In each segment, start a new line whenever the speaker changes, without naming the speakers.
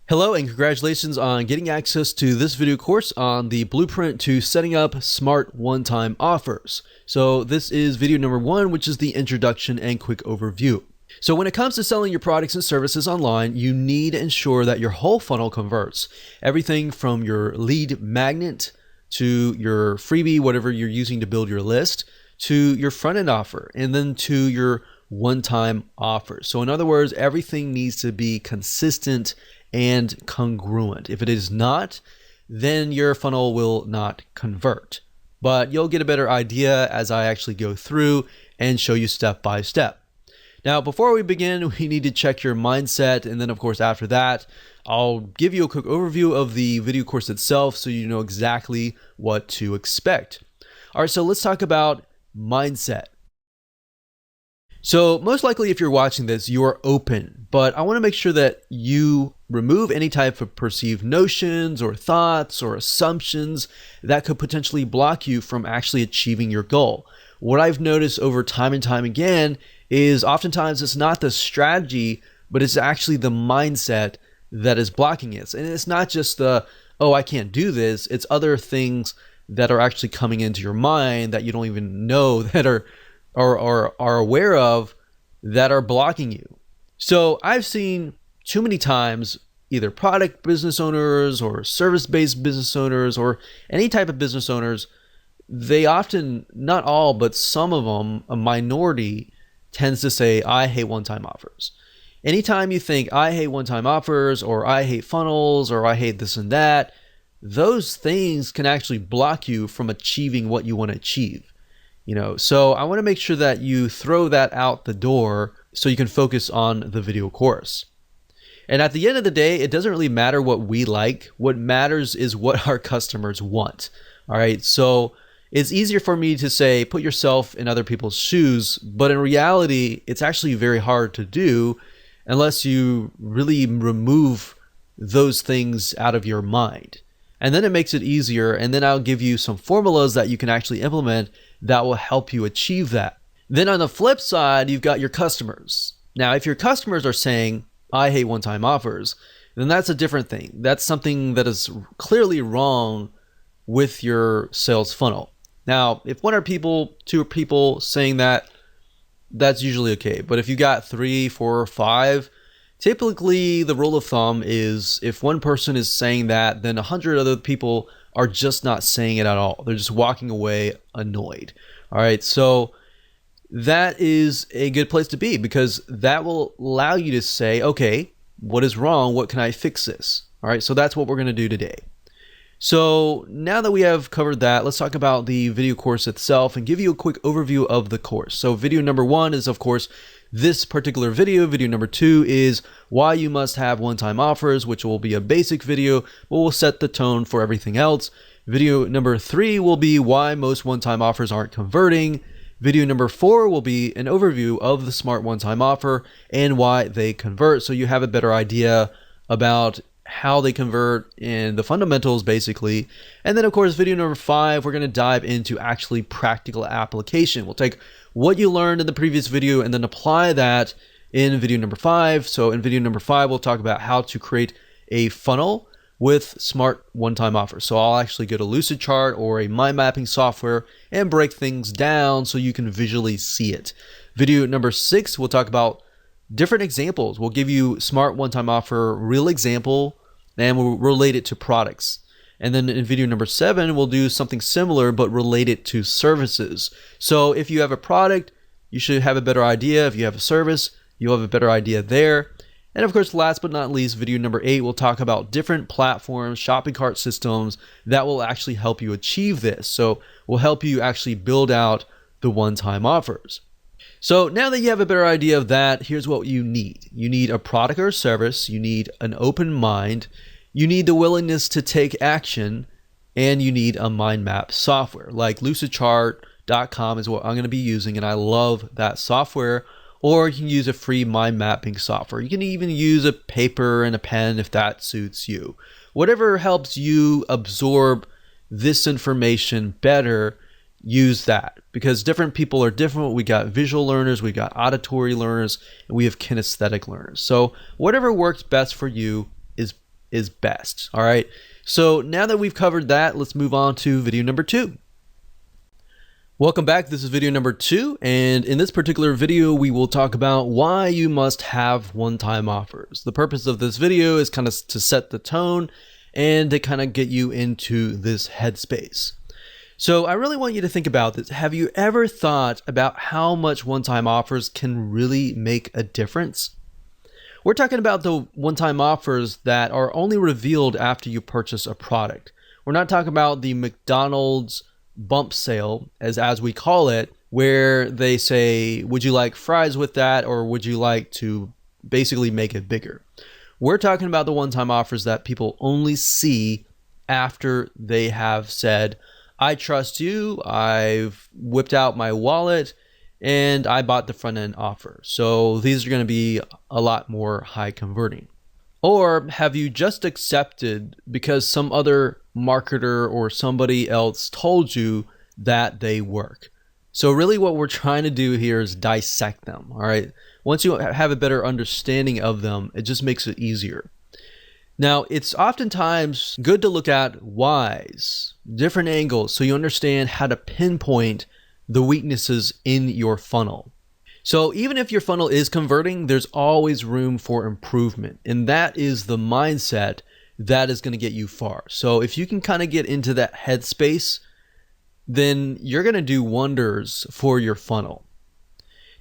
Hello and congratulations on getting access to this video course on the blueprint to setting up smart one-time offers. So this is video number 1, which is the introduction and quick overview. So when it comes to selling your products and services online, you need to ensure that your whole funnel converts. Everything from your lead magnet to your freebie, whatever you're using to build your list, to your front-end offer, and then to your one-time offer. So in other words, everything needs to be consistent and congruent. If it is not, then your funnel will not convert. But you'll get a better idea as I actually go through and show you step by step. Now, before we begin, we need to check your mindset. And then of course, after that, I'll give you a quick overview of the video course itself so you know exactly what to expect. All right, so let's talk about mindset. So most likely if you're watching this, you are open, but I want to make sure that you remove any type of perceived notions or thoughts or assumptions that could potentially block you from actually achieving your goal. What I've noticed over time and time again is oftentimes it's not the strategy, but it's actually the mindset that is blocking it. And it's not just the, oh, I can't do this. It's other things that are actually coming into your mind that you don't even know that are aware of that are blocking you. So I've seen too many times either product business owners or service-based business owners or any type of business owners, they often, not all, but some of them, a minority, tends to say, I hate one-time offers. Anytime you think, I hate one-time offers, or I hate funnels, or I hate this and that, those things can actually block you from achieving what you want to achieve. So I want to make sure that you throw that out the door so you can focus on the video course. And at the end of the day, it doesn't really matter what we like. What matters is what our customers want. All right. So it's easier for me to say, put yourself in other people's shoes. But in reality, it's actually very hard to do unless you really remove those things out of your mind. And then it makes it easier. And then I'll give you some formulas that you can actually implement that will help you achieve that. Then on the flip side, you've got your customers. Now, if your customers are saying, I hate one-time offers, then that's a different thing. That's something that is clearly wrong with your sales funnel. Now, if one or two people saying that, that's usually okay. But if you got 3, 4, or 5, typically the rule of thumb is if one person is saying that, then 100 other people are just not saying it at all. They're just walking away annoyed. All right, so that is a good place to be because that will allow you to say, okay, what is wrong? What can I fix this? All right, so that's what we're going to do today. So now that we have covered that, let's talk about the video course itself and give you a quick overview of the course. So video number 1 is, of course, this particular video. Video number 2 is why you must have one-time offers, which will be a basic video, but will set the tone for everything else. Video number 3 will be why most one-time offers aren't converting. Video number 4 will be an overview of the smart one-time offer and why they convert, so you have a better idea about how they convert and the fundamentals basically. And then of course, video number 5, we're going to dive into actually practical application. We'll take what you learned in the previous video and then apply that in video number 5. So in video number 5, we'll talk about how to create a funnel with smart one-time offers. So I'll actually go to Lucidchart or a mind mapping software and break things down so you can visually see it. Video number 6, we'll talk about different examples. We'll give you smart one-time offer, real example, and we'll relate it to products. And then in video number 7, we'll do something similar, but relate it to services. So if you have a product, you should have a better idea. If you have a service, you'll have a better idea there. And of course, last but not least, video number 8, we'll talk about different platforms, shopping cart systems that will actually help you achieve this. So will help you actually build out the one-time offers. So now that you have a better idea of that, here's what you need. You need a product or service, you need an open mind, you need the willingness to take action, and you need a mind map software. Like Lucidchart.com is what I'm going to be using, and I love that software. Or you can use a free mind mapping software. You can even use a paper and a pen if that suits you. Whatever helps you absorb this information better, use that, because different people are different. We got visual learners, we got auditory learners, and we have kinesthetic learners. So whatever works best for you is is best. All right. So now that we've covered that, let's move on to video number 2. Welcome back. This is video number 2, and in this particular video, we will talk about why you must have one-time offers. The purpose of this video is kind of to set the tone and to kind of get you into this headspace. So I really want you to think about this. Have you ever thought about how much one-time offers can really make a difference? We're talking about the one-time offers that are only revealed after you purchase a product. We're not talking about the McDonald's bump sale, as we call it, where they say, would you like fries with that, or would you like to basically make it bigger? We're talking about the one-time offers that people only see after they have said, I trust you, I've whipped out my wallet, and I bought the front-end offer. So these are going to be a lot more high converting. Or have you just accepted because some other marketer or somebody else told you that they work? So really what we're trying to do here is dissect them, all right? Once you have a better understanding of them, it just makes it easier. Now, it's oftentimes good to look at whys, different angles, so you understand how to pinpoint the weaknesses in your funnel. So even if your funnel is converting, there's always room for improvement. And that is the mindset that is going to get you far. So if you can kind of get into that headspace, then you're going to do wonders for your funnel.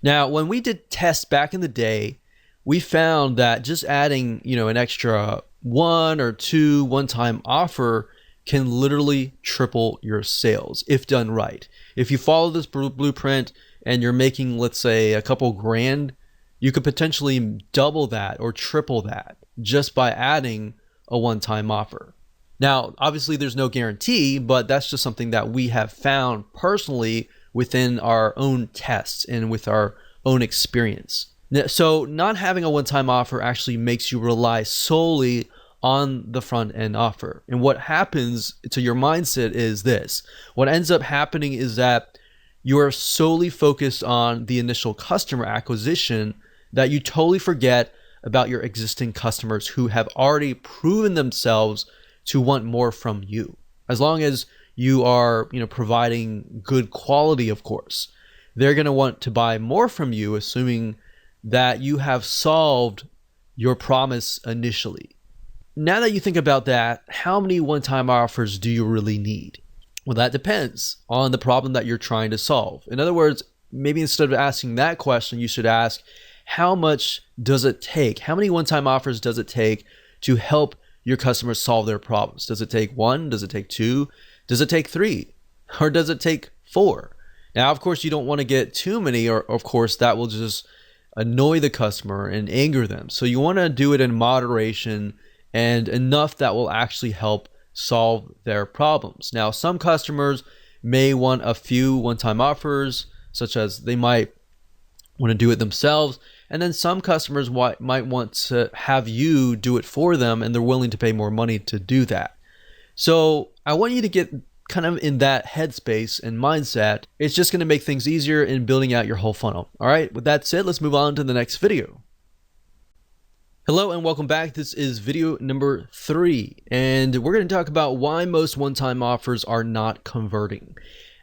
Now, when we did tests back in the day, we found that just adding, an extra 1 or 2 one-time offer can literally triple your sales if done right. If you follow this blueprint and you're making, let's say, a couple grand, you could potentially double that or triple that just by adding a one-time offer. Now, obviously there's no guarantee, but that's just something that we have found personally within our own tests and with our own experience. So not having a one-time offer actually makes you rely solely on the front end offer. And what happens to your mindset is this. What ends up happening is that you are solely focused on the initial customer acquisition that you totally forget about your existing customers who have already proven themselves to want more from you. As long as you are, providing good quality, of course, they're going to want to buy more from you, assuming that you have solved your promise initially. Now that you think about that, how many one-time offers do you really need? Well, that depends on the problem that you're trying to solve. In other words, maybe instead of asking that question, you should ask, how much does it take? How many one-time offers does it take to help your customers solve their problems? Does it take 1? Does it take 2? Does it take 3? Or does it take 4? Now, of course, you don't want to get too many, or of course, that will just annoy the customer and anger them. So you want to do it in moderation and enough that will actually help solve their problems. Now, some customers may want a few one-time offers, such as they might want to do it themselves. And then some customers might want to have you do it for them, and they're willing to pay more money to do that. So I want you to get kind of in that headspace and mindset. It's just going to make things easier in building out your whole funnel. All right, with that said, let's move on to the next video. Hello and welcome back. This is video number 3, and we're going to talk about why most one-time offers are not converting.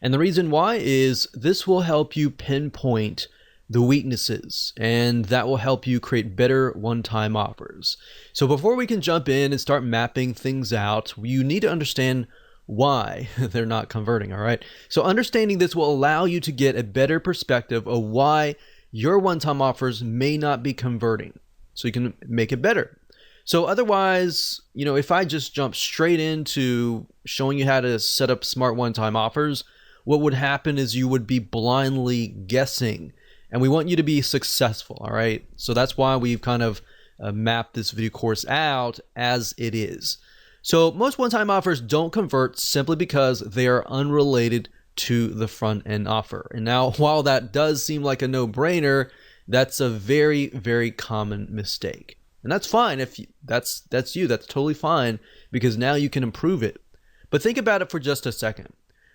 And the reason why is this will help you pinpoint the weaknesses, and that will help you create better one-time offers. So before we can jump in and start mapping things out, you need to understand why they're not converting, all right? So understanding this will allow you to get a better perspective of why your one-time offers may not be converting, so you can make it better. So otherwise, if I just jump straight into showing you how to set up smart one-time offers, what would happen is you would be blindly guessing. And we want you to be successful, all right? So that's why we've kind of mapped this video course out as it is. So most one-time offers don't convert simply because they are unrelated to the front-end offer. And now, while that does seem like a no-brainer, that's a very, very common mistake. And that's fine if that's totally fine, because now you can improve it. But think about it for just a second.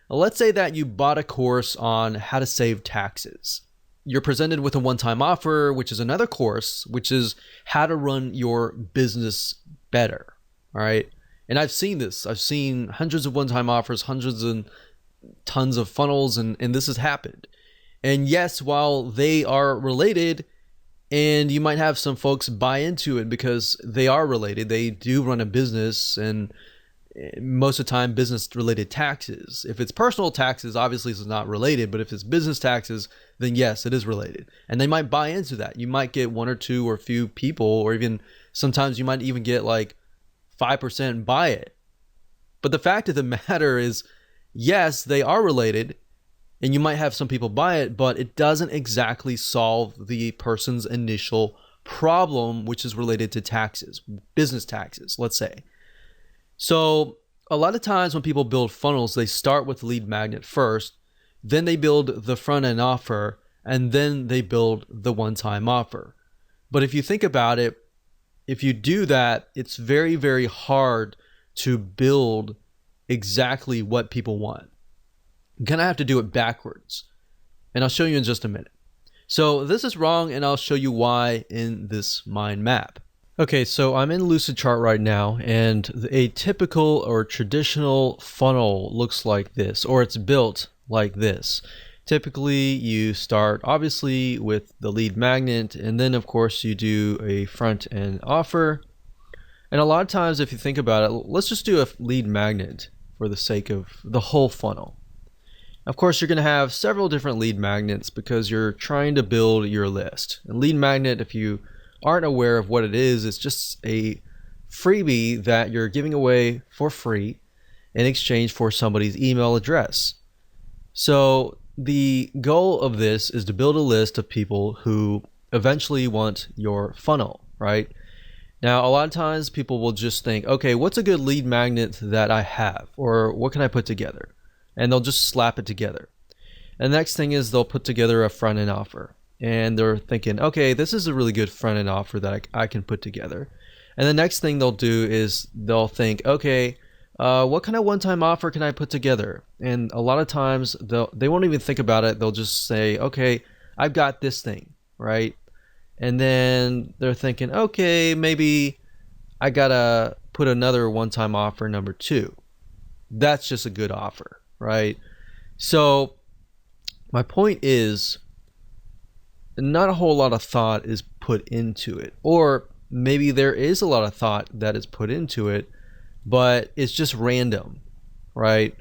Let's say that you bought a course on how to save taxes. You're presented with a one-time offer, which is another course, which is how to run your business better. All right. And I've seen this. I've seen hundreds of one-time offers, hundreds and tons of funnels, and this has happened. And yes, while they are related, and you might have some folks buy into it because they are related, they do run a business, and most of the time business related taxes. If it's personal taxes, obviously it's not related, but if it's business taxes, then yes, it is related. And they might buy into that. You might get one or two or a few people, or even sometimes you might even get like 5% buy it. But the fact of the matter is, yes, they are related, and you might have some people buy it, but it doesn't exactly solve the person's initial problem, which is related to taxes, business taxes, let's say. So a lot of times when people build funnels, they start with lead magnet first, then they build the front end offer, and then they build the one-time offer. But if you think about it, if you do that, it's very, very hard to build exactly what people want. You're gonna have to do it backwards. And I'll show you in just a minute. So this is wrong, and I'll show you why in this mind map. Okay, so I'm in Lucidchart right now, and a typical or traditional funnel looks like this, or it's built like this. Typically, you start obviously with the lead magnet, and then of course you do a front end offer. And a lot of times, if you think about it, let's just do a lead magnet for the sake of the whole funnel. Of course, you're going to have several different lead magnets because you're trying to build your list. And lead magnet, if you aren't aware of what it is, it's just a freebie that you're giving away for free in exchange for somebody's email address. So the goal of this is to build a list of people who eventually want your funnel, right? Now, a lot of times people will just think, okay, what's a good lead magnet that I have? Or what can I put together? And they'll just slap it together. And the next thing is they'll put together a front end offer. And they're thinking, okay, this is a really good front end offer that I can put together. And the next thing they'll do is they'll think, okay, what kind of one-time offer can I put together? And a lot of times they won't even think about it. They'll just say, okay, I've got this thing, right? And then they're thinking, okay, maybe I gotta put another one-time offer number 2. That's just a good offer, right? So my point is, not a whole lot of thought is put into it, or maybe there is a lot of thought that is put into it, but it's just random, right?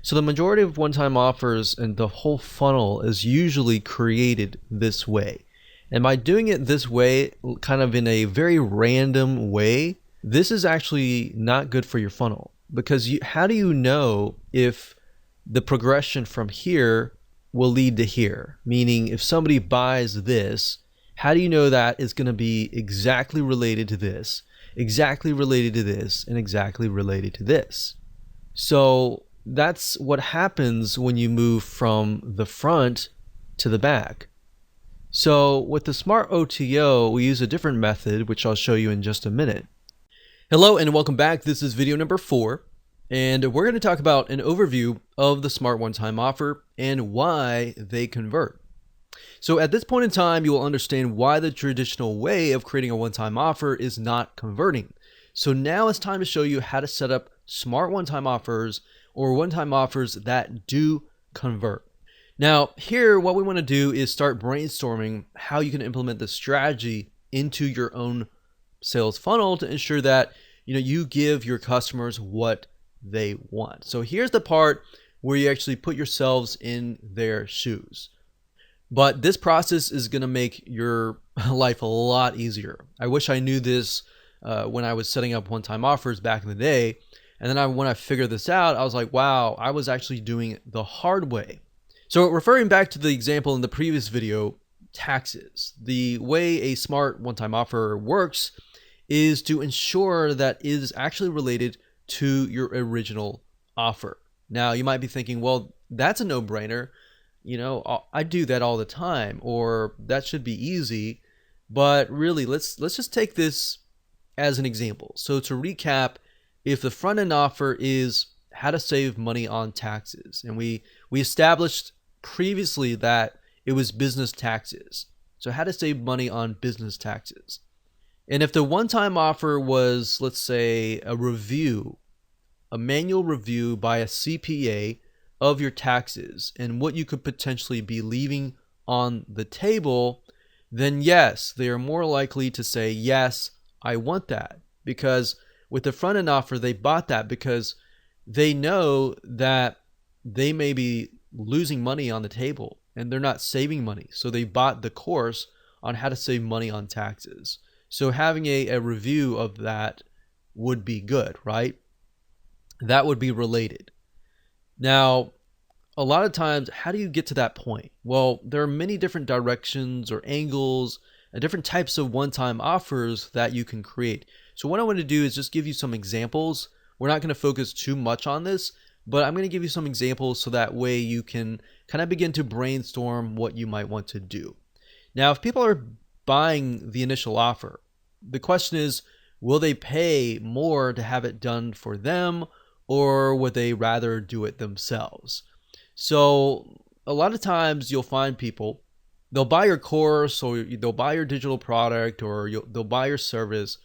So the majority of one-time offers and the whole funnel is usually created this way. And by doing it this way, kind of in a very random way, this is actually not good for your funnel, because how do you know if the progression from here will lead to here? Meaning, if somebody buys this, how do you know that it's going to be exactly related to this, exactly related to this, and exactly related to this? So that's what happens when you move from the front to the back. So with the Smart OTO, we use a different method, which I'll show you in just a minute. Hello and welcome back. This is video number 4. And we're going to talk about an overview of the Smart One-Time Offer and why they convert. So at this point in time, you will understand why the traditional way of creating a one-time offer is not converting. So now it's time to show you how to set up smart one-time offers, or one-time offers that do convert. Now here, what we want to do is start brainstorming how you can implement this strategy into your own sales funnel to ensure that you give your customers what they want. So here's the part where you actually put yourselves in their shoes. But this process is going to make your life a lot easier. I wish I knew this when I was setting up one-time offers back in the day. And then when I figured this out, I was like, wow, I was actually doing it the hard way. So referring back to the example in the previous video, taxes. The way a smart one-time offer works is to ensure that it is actually related to your original offer. Now you might be thinking, well, that's a no-brainer. I do that all the time, or that should be easy. But really, let's just take this as an example. So to recap, if the front end offer is how to save money on taxes, and we established previously that it was business taxes. So how to save money on business taxes. And if the one-time offer was, let's say, a review, a manual review by a CPA of your taxes and what you could potentially be leaving on the table, then yes, they are more likely to say, yes, I want that. Because with the front end offer, they bought that because they know that they may be losing money on the table and they're not saving money. So they bought the course on how to save money on taxes. So having a review of that would be good, right? That would be related. Now, a lot of times, how do you get to that point? Well, there are many different directions or angles and different types of one-time offers that you can create. So what I want to do is just give you some examples. We're not going to focus too much on this, but I'm going to give you some examples so that way you can kind of begin to brainstorm what you might want to do. Now, if people are buying the initial offer, the question is, will they pay more to have it done for them, or would they rather do it themselves? So a lot of times you'll find people, they'll buy your course or they'll buy your digital product or they'll buy your service,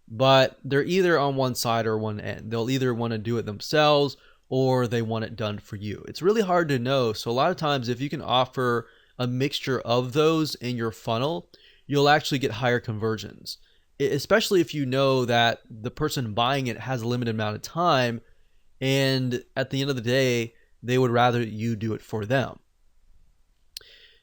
but they're either on one side or one end. They'll either want to do it themselves or they want it done for you. It's really hard to know. So a lot of times if you can offer a mixture of those in your funnel, you'll actually get higher conversions, especially if you know that the person buying it has a limited amount of time and at the end of the day, they would rather you do it for them.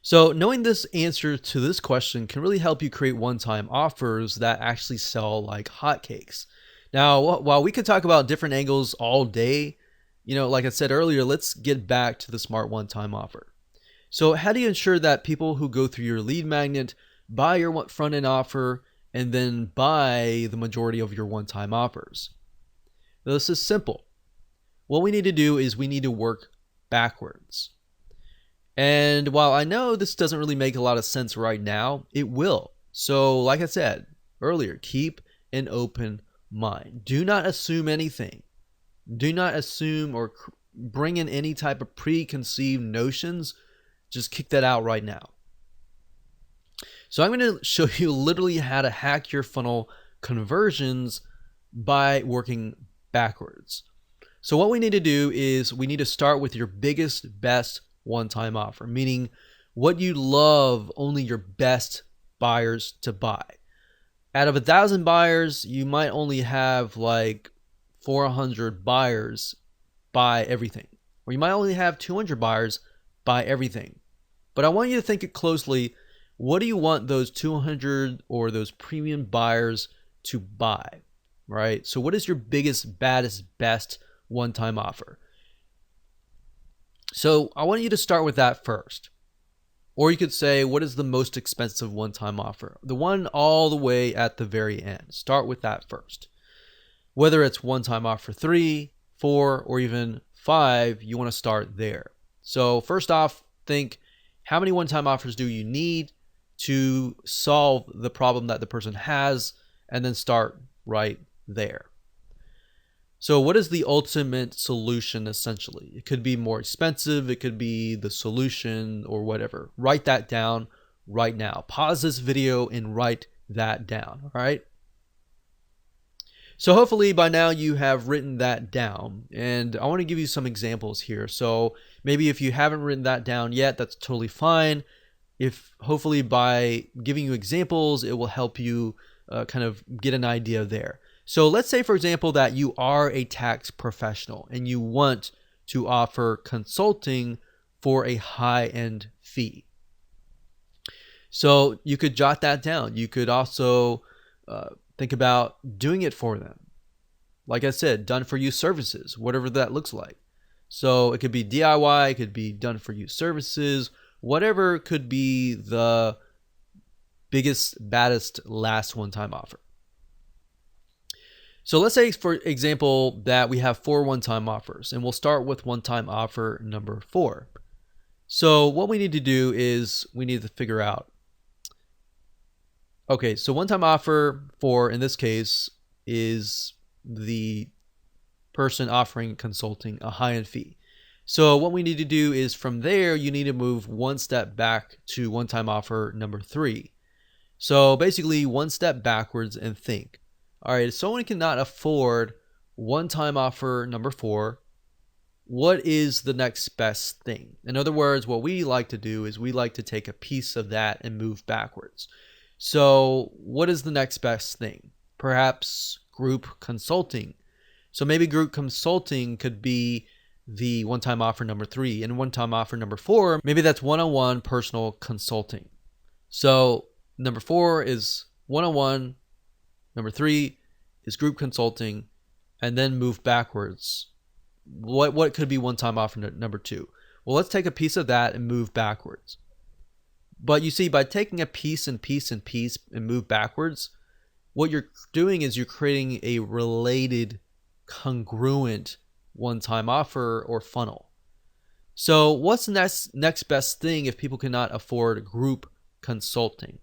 So knowing this answer to this question can really help you create one-time offers that actually sell like hotcakes. Now, while we could talk about different angles all day, like I said earlier, let's get back to the smart one-time offer. So how do you ensure that people who go through your lead magnet buy your front-end offer and then buy the majority of your one-time offers? Now, this is simple. What we need to do is we need to work backwards. And while I know this doesn't really make a lot of sense right now, it will. So like I said earlier, keep an open mind. Do not assume anything. Do not assume or bring in any type of preconceived notions. Just kick that out right now. So I'm going to show you literally how to hack your funnel conversions by working backwards. So what we need to do is we need to start with your biggest, best one-time offer, meaning what you love only your best buyers to buy. Out of 1,000 buyers, you might only have like 400 buyers buy everything, or you might only have 200 buyers buy everything. But I want you to think it closely. What do you want those 200 or those premium buyers to buy, right? So what is your biggest, baddest, best one-time offer? So I want you to start with that first. Or you could say, what is the most expensive one-time offer? The one all the way at the very end. Start with that first. Whether it's one-time offer 3, 4, or even 5, you want to start there. So first off, think, how many one-time offers do you need to solve the problem that the person has, and then start right there. So what is the ultimate solution essentially? It could be more expensive, it could be the solution or whatever. Write that down right now. Pause this video and write that down, all right? So hopefully by now you have written that down, and I want to give you some examples here. So maybe if you haven't written that down yet, that's totally fine. If hopefully by giving you examples, it will help you kind of get an idea there. So let's say, for example, that you are a tax professional and you want to offer consulting for a high-end fee. So you could jot that down. You could also think about doing it for them. Like I said, done for you services, whatever that looks like. So it could be DIY, it could be done for you services, whatever could be the biggest, baddest, last one-time offer. So let's say, for example, that we have 4 one-time offers, and we'll start with one-time offer number 4. So what we need to do is we need to figure out, okay, so one-time offer 4 in this case is the person offering consulting a high-end fee. So what we need to do is from there, you need to move one step back to one-time offer number 3. So basically, one step backwards and think. All right, if someone cannot afford one-time offer number 4, what is the next best thing? In other words, what we like to do is we like to take a piece of that and move backwards. So what is the next best thing? Perhaps group consulting. So maybe group consulting could be the one-time offer number 3, and one-time offer number 4, maybe that's one-on-one personal consulting. So number 4 is one-on-one, number 3 is group consulting, and then move backwards. What could be one-time offer number 2? Well, let's take a piece of that and move backwards. But you see, by taking a piece and move backwards, what you're doing is you're creating a related, congruent one-time offer or funnel. So what's the next best thing if people cannot afford group consulting?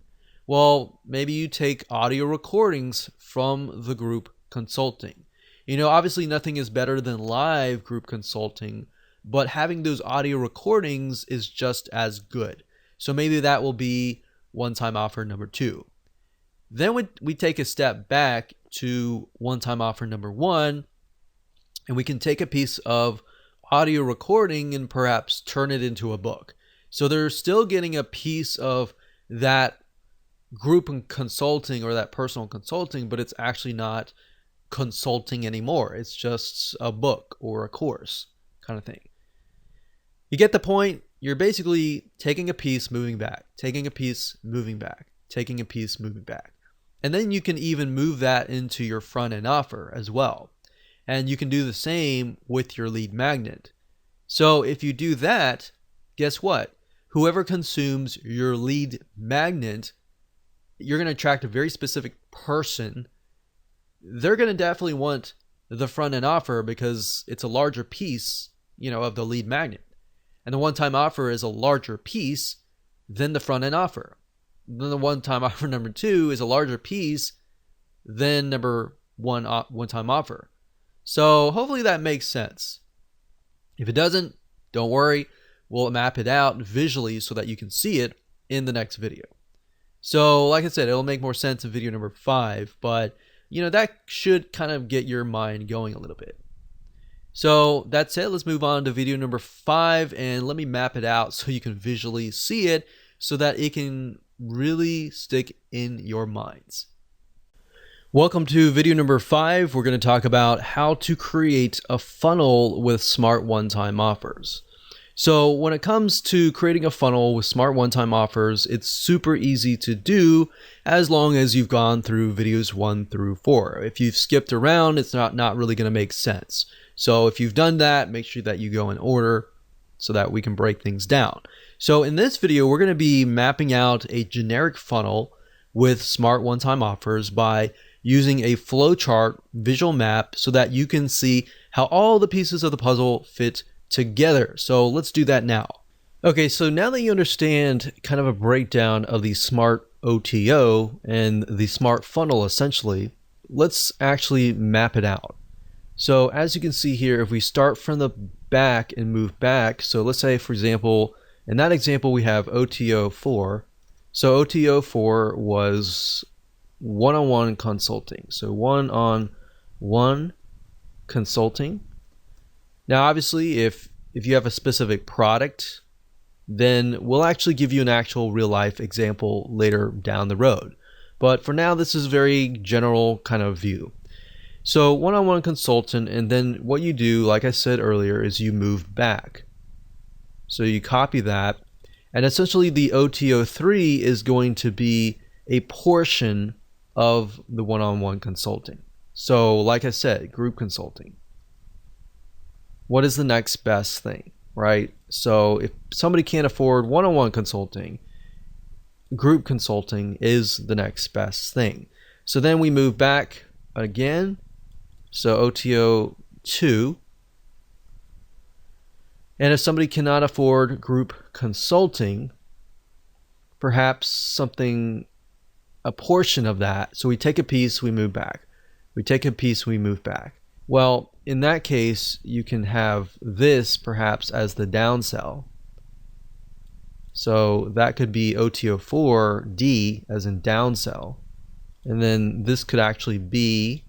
Well, maybe you take audio recordings from the group consulting. Obviously nothing is better than live group consulting, but having those audio recordings is just as good. So maybe that will be one-time offer number 2. Then we take a step back to one-time offer number 1, and we can take a piece of audio recording and perhaps turn it into a book. So they're still getting a piece of that group consulting or that personal consulting, but it's actually not consulting anymore. It's just a book or a course kind of thing. You get the point? You're basically taking a piece, moving back, taking a piece, moving back, taking a piece, moving back. And then you can even move that into your front end offer as well. And you can do the same with your lead magnet. So if you do that, guess what? Whoever consumes your lead magnet, you're going to attract a very specific person. They're going to definitely want the front end offer because it's a larger piece, of the lead magnet. And the one-time offer is a larger piece than the front end offer. Then the one-time offer number 2 is a larger piece than number 1 one-time offer. So hopefully that makes sense. If it doesn't, don't worry. We'll map it out visually so that you can see it in the next video. So like I said, it'll make more sense in video number 5, but that should kind of get your mind going a little bit. So that's it. Let's move on to video number 5, and let me map it out so you can visually see it so that it can really stick in your minds. Welcome to video number 5. We're going to talk about how to create a funnel with smart one-time offers. So when it comes to creating a funnel with smart one-time offers, it's super easy to do as long as you've gone through videos 1 through 4. If you've skipped around, it's not really going to make sense. So if you've done that, make sure that you go in order so that we can break things down. So in this video, we're going to be mapping out a generic funnel with smart one-time offers by using a flowchart visual map so that you can see how all the pieces of the puzzle fit together. So let's do that now. Okay, so now that you understand kind of a breakdown of the smart OTO and the smart funnel essentially, let's actually map it out. So as you can see here, if we start from the back and move back, so let's say for example, in that example we have OTO 4. So OTO 4 was one-on-one consulting. So one-on-one consulting. Now, obviously, if you have a specific product, then we'll actually give you an actual real-life example later down the road. But for now, this is a very general kind of view. So one-on-one consultant, and then what you do, like I said earlier, is you move back. So you copy that, and essentially the OTO3 is going to be a portion of the one-on-one consulting. So like I said, group consulting. What is the next best thing, right? So if somebody can't afford one-on-one consulting, group consulting is the next best thing. So then we move back again. So OTO 2. And if somebody cannot afford group consulting, perhaps a portion of that. So we take a piece, we move back. We take a piece, we move back. Well, in that case, you can have this perhaps as the downsell. So that could be OTO4D as in downsell. And then this could actually be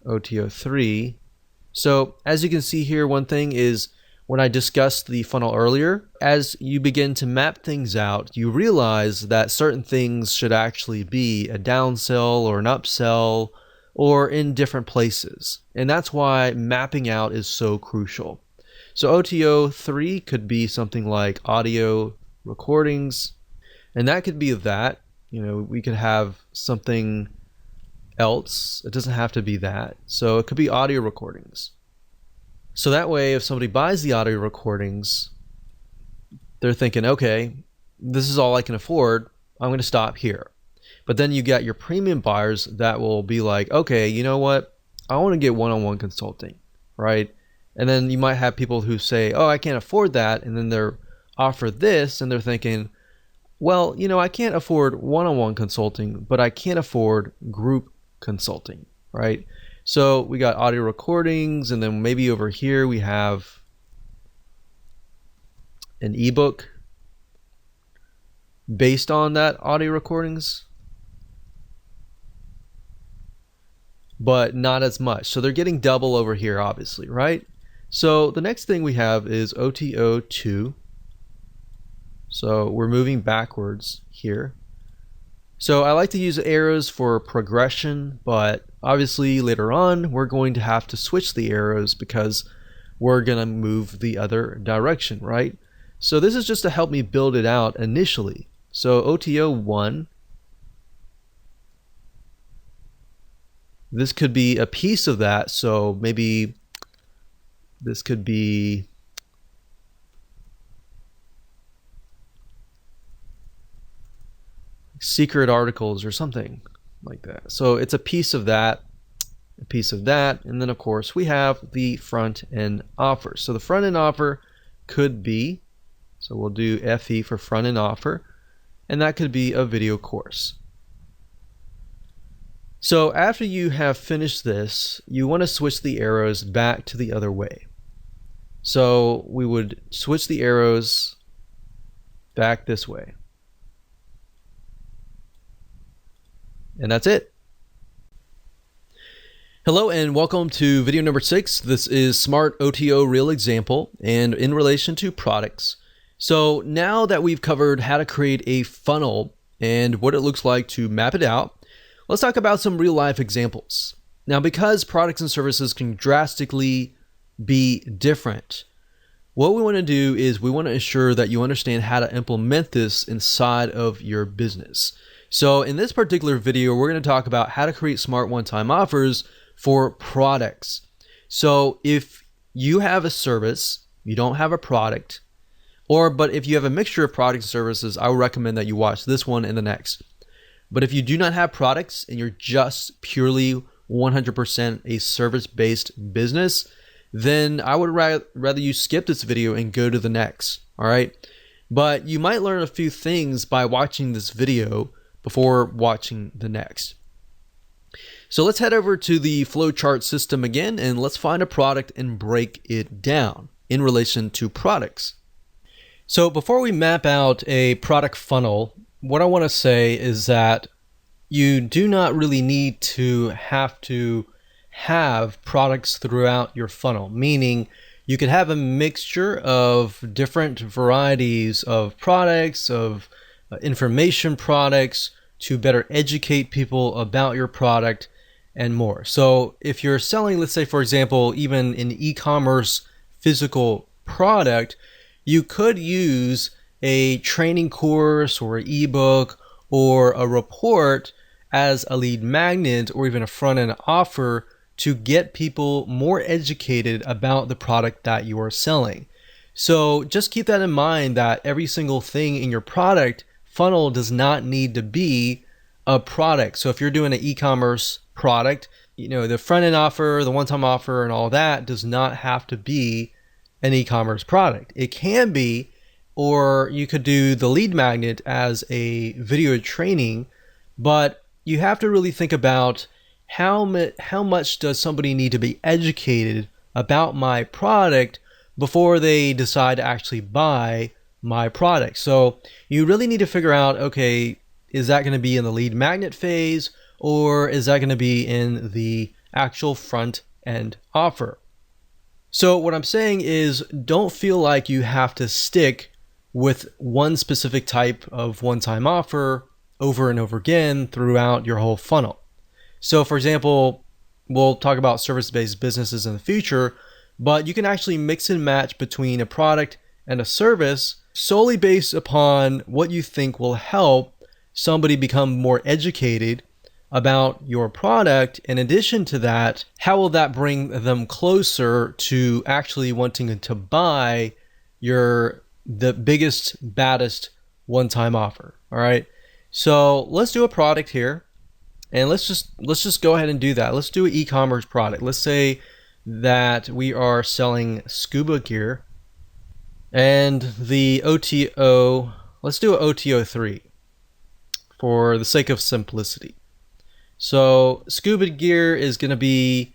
OTO3. So as you can see here, one thing is when I discussed the funnel earlier, as you begin to map things out, you realize that certain things should actually be a downsell or an upsell or in different places. And that's why mapping out is so crucial. So OTO3 could be something like audio recordings, and that could be that. We could have something else. It doesn't have to be that. So it could be audio recordings. So that way, if somebody buys the audio recordings, they're thinking, okay, this is all I can afford. I'm going to stop here. But then you got your premium buyers that will be like, okay, you know what? I want to get one-on-one consulting, right? And then you might have people who say, oh, I can't afford that. And then they're offered this and they're thinking, well, I can't afford one-on-one consulting, but I can afford group consulting, right? So we got audio recordings, and then maybe over here we have an ebook based on that audio recordings, but not as much. So they're getting double over here, obviously, right? So the next thing we have is OTO2. So we're moving backwards here. So I like to use arrows for progression, but obviously later on we're going to have to switch the arrows because we're going to move the other direction, right? So this is just to help me build it out initially. So OTO1, this could be a piece of that. So maybe this could be secret articles or something like that. So it's a piece of that, and then of course we have the front end offer. So the front end offer could be, so we'll do FE for front end offer, and that could be a video course. So after you have finished this, you want to switch the arrows back to the other way. So we would switch the arrows back this way. And that's it. Hello and welcome to video number 6. This is Smart OTO Real Example and in relation to products. So now that we've covered how to create a funnel and what it looks like to map it out, let's talk about some real life examples. Now, because products and services can drastically be different, what we want to do is we want to ensure that you understand how to implement this inside of your business. So in this particular video, we're going to talk about how to create smart one-time offers for products. So if you have a service, you don't have a product, but if you have a mixture of products and services, I would recommend that you watch this one and the next. But if you do not have products and you're just purely 100% a service-based business, then I would rather you skip this video and go to the next, all right? But you might learn a few things by watching this video before watching the next. So let's head over to the flowchart system again, and let's find a product and break it down in relation to products. So before we map out a product funnel, what I want to say is that you do not really need to have products throughout your funnel, meaning you could have a mixture of different varieties of products, of information products to better educate people about your product and more. So if you're selling, let's say, for example, even an e-commerce physical product, you could use a training course or an ebook or a report as a lead magnet or even a front-end offer to get people more educated about the product that you are selling. So just keep that in mind, that every single thing in your product funnel does not need to be a product. So if you're doing an e-commerce product, the front-end offer, the one-time offer and all that does not have to be an e-commerce product. It can be, or you could do the lead magnet as a video training, but you have to really think about how much does somebody need to be educated about my product before they decide to actually buy my product. So you really need to figure out, okay, is that going to be in the lead magnet phase, or is that going to be in the actual front end offer? So what I'm saying is, don't feel like you have to stick with one specific type of one-time offer over and over again throughout your whole funnel. So for example, we'll talk about service-based businesses in the future, but you can actually mix and match between a product and a service solely based upon what you think will help somebody become more educated about your product. In addition to that, how will that bring them closer to actually wanting to buy the biggest, baddest one-time offer? All right. So let's do a product here, and let's just go ahead and do that. Let's do an e-commerce product. Let's say that we are selling scuba gear, and the OTO, let's do an OTO 3 for the sake of simplicity. So scuba gear is going to be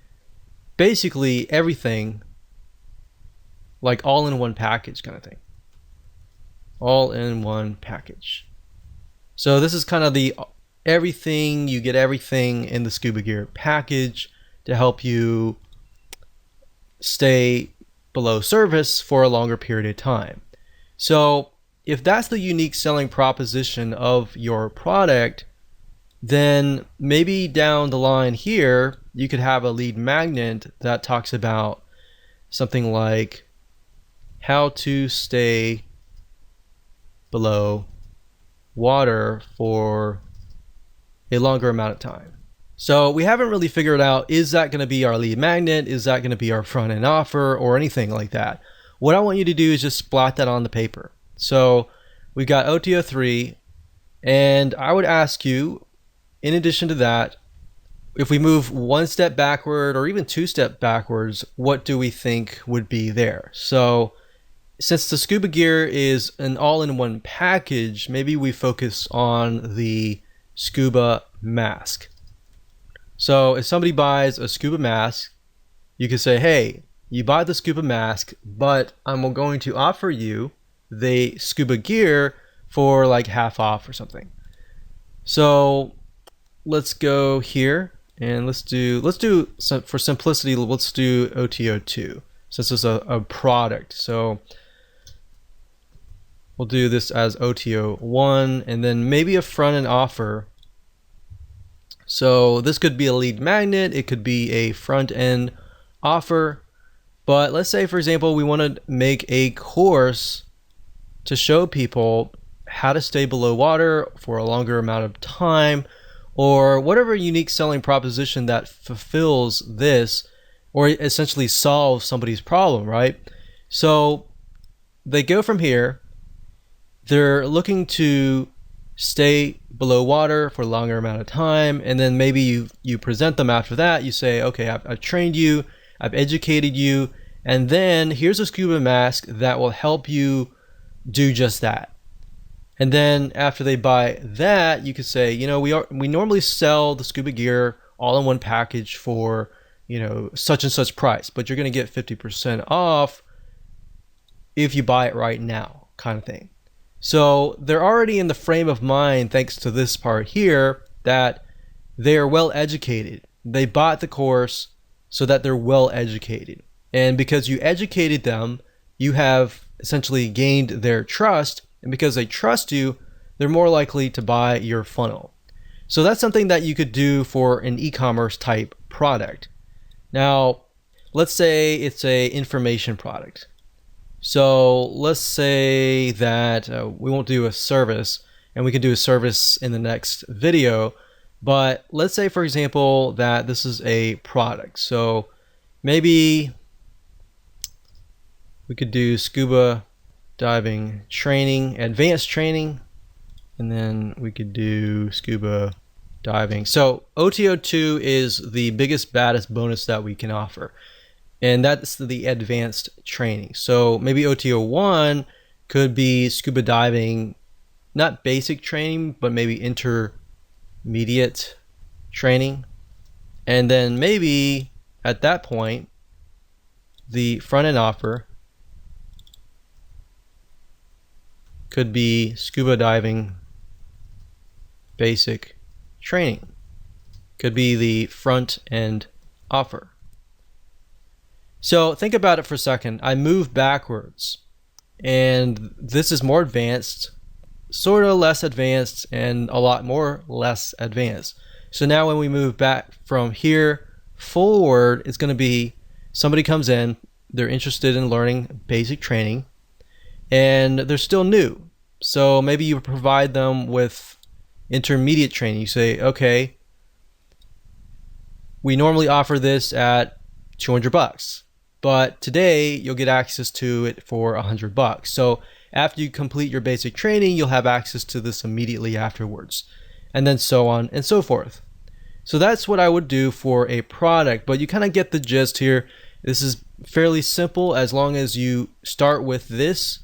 basically everything, like all in one package kind of thing. All in one package. So this is kind of the everything, you get everything in the scuba gear package to help you stay below service for a longer period of time. So if that's the unique selling proposition of your product, then maybe down the line here, you could have a lead magnet that talks about something like how to stay below water for a longer amount of time. So we haven't really figured out, is that going to be our lead magnet? Is that going to be our front end offer or anything like that? What I want you to do is just splat that on the paper. So we've got OTO 3, and I would ask you, in addition to that, if we move one step backward or even two steps backwards, what do we think would be there? So since the scuba gear is an all-in-one package, maybe we focus on the scuba mask. So if somebody buys a scuba mask, you could say, hey, you buy the scuba mask, but I'm going to offer you the scuba gear for like half off or something. So let's go here and let's do for simplicity, let's do OTO2 since it's a product. So we'll do this as OTO1, and then maybe a front end offer. So this could be a lead magnet, it could be a front end offer, but let's say, for example, we want to make a course to show people how to stay below water for a longer amount of time, or whatever unique selling proposition that fulfills this, or essentially solves somebody's problem, right? So they go from here, they're looking to stay below water for a longer amount of time, and then maybe you present them after that. You say, okay, I've trained you, I've educated you, and then here's a scuba mask that will help you do just that. And then after they buy that, you could say, you know, we normally sell the scuba gear all in one package for, you know, such and such price, but you're going to get 50% off if you buy it right now, kind of thing. So they're already in the frame of mind, thanks to this part here, that they are well educated. They bought the course so that they're well educated. And because you educated them, you have essentially gained their trust. And because they trust you, they're more likely to buy your funnel. So that's something that you could do for an e-commerce type product. Now, let's say it's a information product. So let's say that we won't do a service, and we can do a service in the next video. But let's say, for example, that this is a product. So maybe we could do scuba diving training, advanced training, and then we could do scuba diving. So OTO2 is the biggest, baddest bonus that we can offer, and that's the advanced training. So maybe OTO1 could be scuba diving, not basic training, but maybe intermediate training. And then maybe at that point, the front end offer
could be scuba diving basic training. Could be the front end offer. So think about it for a second. I moved backwards, and this is more advanced, sort of less advanced, and a lot more less advanced. So now when we move back from here forward, it's going to be somebody comes in, they're interested in learning basic training, and they're still new. So maybe you provide them with intermediate training. You say, okay, we normally offer this at $200, but today you'll get access to it for $100. So after you complete your basic training, you'll have access to this immediately afterwards, and then so on and so forth. So that's what I would do for a product, but you kind of get the gist here. This is fairly simple as long as you start with this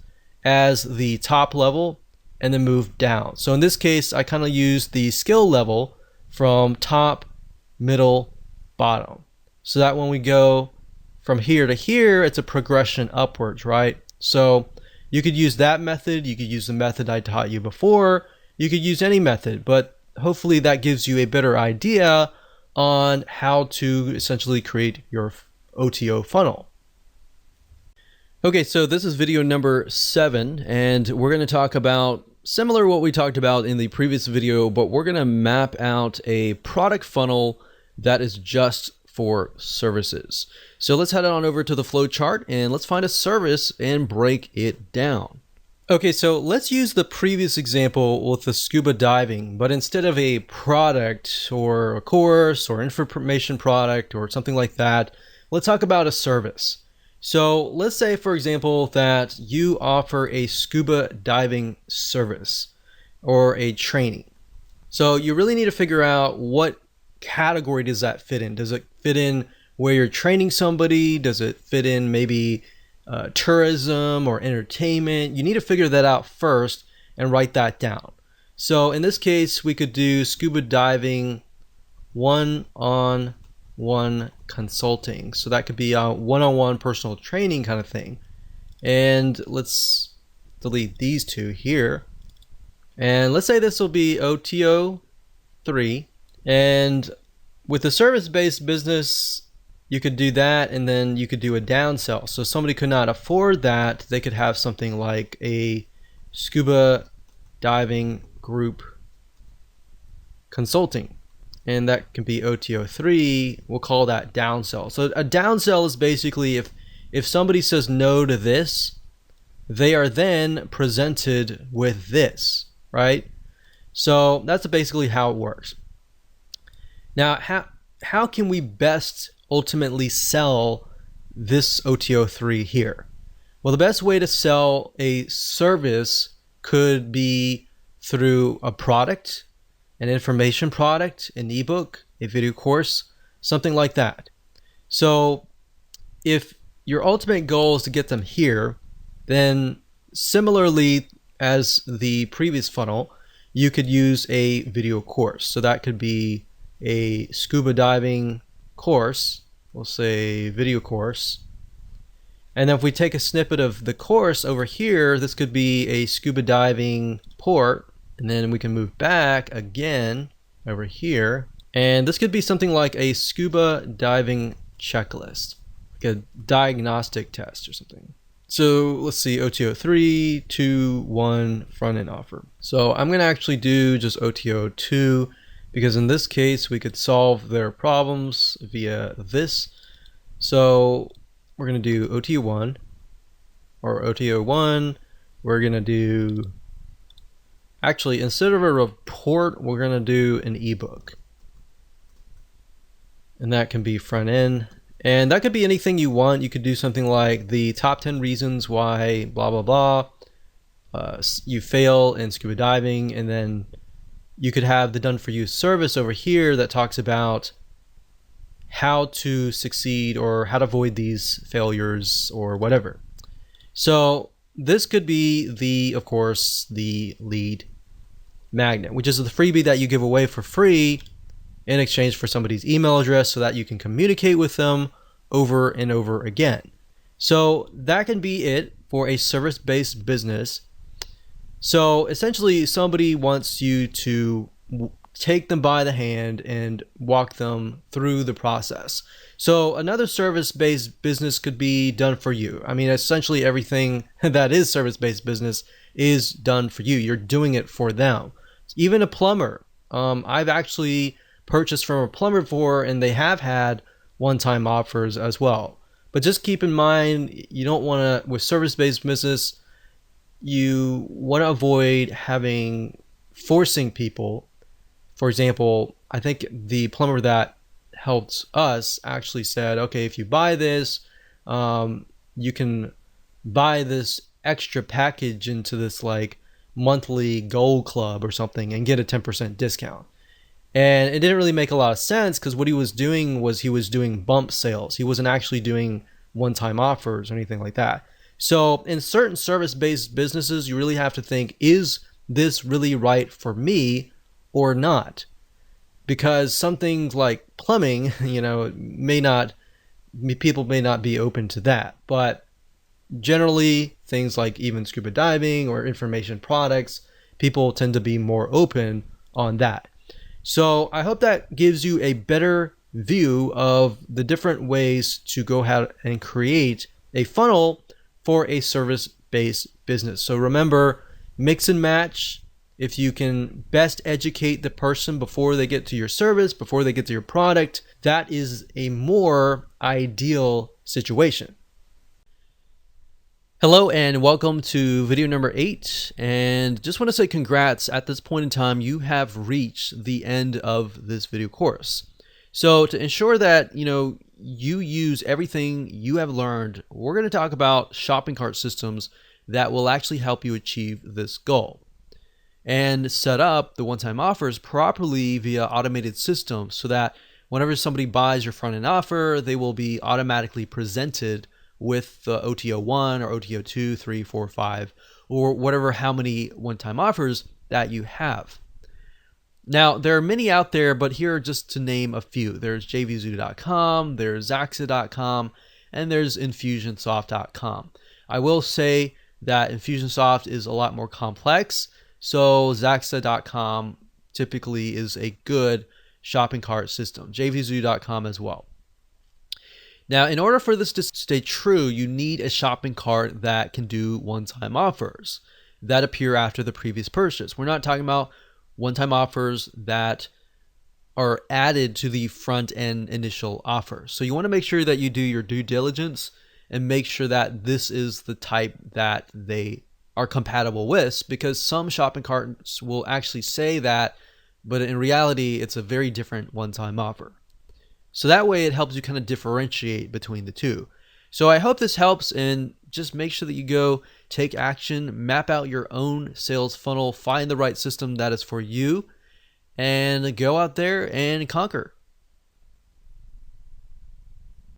as the top level and then move down. So in this case, I kind of use the skill level from top, middle, bottom, so that when we go from here to here, it's a progression upwards, right? So you could use that method. You could use the method I taught you before. You could use any method, but hopefully that gives you a better idea on how to essentially create your OTO funnel. Okay, so this is video number 7, and we're going to talk about similar to what we talked about in the previous video, but we're going to map out a product funnel that is just for services. So let's head on over to the flow chart and let's find a service and break it down. Okay, so let's use the previous example with the scuba diving, but instead of a product or a course or information product or something like that, let's talk about a service. So let's say, for example, that you offer a scuba diving service or a training. So you really need to figure out what category does that fit in. Does it fit in where you're training somebody? Does it fit in maybe tourism or entertainment? You need to figure that out first and write that down. So in this case, we could do scuba diving one-on-one consulting. So that could be a one-on-one personal training kind of thing. And let's delete these two here. And let's say this will be OTO 3. And with a service-based business, you could do that, and then you could do a downsell. So if somebody could not afford that, they could have something like a scuba diving group consulting, and that can be OTO 3. We'll call that downsell. So a downsell is basically if somebody says no to this, they are then presented with this, right? So that's basically how it works. Now, how can we best ultimately sell this OTO 3 here? Well, the best way to sell a service could be through a product, an information product, an ebook, a video course, something like that. So if your ultimate goal is to get them here, then similarly as the previous funnel, you could use a video course. So that could be a scuba diving course, we'll say video course. And then if we take a snippet of the course over here, this could be a scuba diving port, and then we can move back again over here, and this could be something like a scuba diving checklist, like a diagnostic test or something. So let's see, OTO 3, 2, 1, front end offer. So I'm going to actually do just OTO 2, because in this case we could solve their problems via this. So we're going to do OTO 1, or OTO 1, we're going to do, actually instead of a report, we're going to do an ebook. And that can be front end. And that could be anything you want. You could do something like the top 10 reasons why blah, blah, blah. You fail in scuba diving, and then you could have the done for you service over here that talks about how to succeed or how to avoid these failures or whatever. So this could be of course, the lead magnet, which is the freebie that you give away for free in exchange for somebody's email address so that you can communicate with them over and over again. So that can be it for a service-based business. So essentially, somebody wants you to take them by the hand and walk them through the process. So another service-based business could be done for you. I mean, essentially everything that is service-based business is done for you. You're doing it for them. Even a plumber. I've actually purchased from a plumber before, and they have had one-time offers as well. But just keep in mind, you don't want to, with service-based business, you want to avoid forcing people. For example, I think the plumber that helped us actually said, okay, if you buy this, you can buy this extra package into this like monthly gold club or something and get a 10% discount. And it didn't really make a lot of sense because what he was doing was he was doing bump sales. He wasn't actually doing one-time offers or anything like that. So in certain service-based businesses, you really have to think, is this really right for me or not? Because some things like plumbing, people may not be open to that. But generally, things like even scuba diving or information products, people tend to be more open on that. So I hope that gives you a better view of the different ways to go ahead and create a funnel for a service-based business. So remember, mix and match. If you can best educate the person before they get to your service, before they get to your product, that is a more ideal situation. Hello and welcome to video number 8, and just want to say congrats. At this point in time, you have reached the end of this video course. So to ensure that you use everything you have learned, we're going to talk about shopping cart systems that will actually help you achieve this goal and set up the one-time offers properly via automated systems so that whenever somebody buys your front-end offer, they will be automatically presented with the OTO 1 or OTO 2, 3, 4, 5, or whatever, how many one-time offers that you have. Now, there are many out there, but here are just to name a few. There's jvzoo.com, there's zaxa.com, and there's infusionsoft.com. I will say that Infusionsoft is a lot more complex, so zaxa.com typically is a good shopping cart system. jvzoo.com as well. Now, in order for this to stay true, you need a shopping cart that can do one-time offers that appear after the previous purchase. We're not talking about one-time offers that are added to the front-end initial offer. So you want to make sure that you do your due diligence and make sure that this is the type that they are compatible with, because some shopping carts will actually say that, but in reality, it's a very different one-time offer. So that way it helps you kind of differentiate between the two. So I hope this helps, and just make sure that you go take action, map out your own sales funnel, find the right system that is for you, and go out there and conquer.